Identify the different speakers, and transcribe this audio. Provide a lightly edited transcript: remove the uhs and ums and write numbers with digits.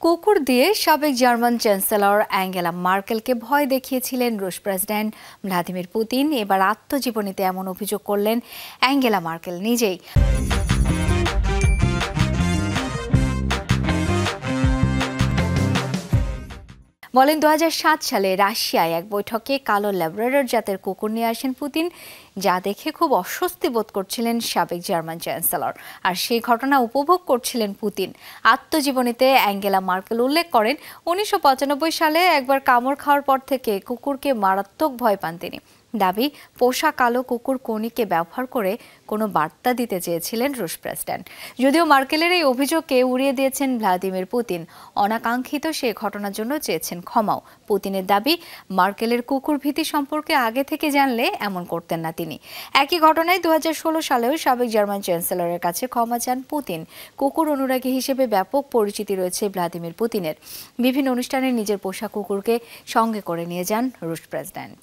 Speaker 1: কুকুর দিয়ে সাবেক জার্মান চ্যান্সেলর অ্যাঙ্গেলা মার্কেলকে ভয় দেখিয়েছিলেন রুশ প্রেসিডেন্ট ভ্লাদিমির পুতিন। এবার আত্মজীবনীতে এমন অভিযোগ করলেন অ্যাঙ্গেলা মার্কেল নিজেই। বলেন 2007 সালে রাশিয়ায় এক বৈঠকে কালো ল্যাব্রাডর জাতের কুকুর নিয়ে আসেন পুতিন, যা দেখে খুব অস্বস্তি বোধ করছিলেন সাবেক জার্মান চ্যান্সেলর। আর সেই ঘটনা উপভোগ করছিলেন পুতিন। আত্মজীবনীতে অ্যাঙ্গেলা মার্কেল উল্লেখ করেন, 1995 সালে একবার কামড় খাওয়ার পর থেকে কুকুরকে মারাত্মক ভয় পান তিনি। দাবি, পোষা কালো কুকুর কনিকে ব্যবহার করে কোনো বার্তা দিতে চেয়েছিলেন রুশ প্রেসিডেন্ট। যদিও মার্কেলের এই অভিযোগকে উড়িয়ে দিয়েছেন ভ্লাদিমির পুতিন। অনাকাঙ্ক্ষিত সে ঘটনার জন্য চেয়েছেন ক্ষমাও। পুতিনের দাবি, মার্কেলের কুকুর ভীতি সম্পর্কে আগে থেকে জানলে এমন করতেন না তিনি। একই ঘটনায় 2016 সালেও সাবেক জার্মান চ্যান্সেলরের কাছে ক্ষমা চান পুতিন। কুকুর অনুরাগী হিসেবে ব্যাপক পরিচিতি রয়েছে ভ্লাদিমির পুতিনের। বিভিন্ন অনুষ্ঠানে নিজের পোষা কুকুরকে সঙ্গে করে নিয়ে যান রুশ প্রেসিডেন্ট।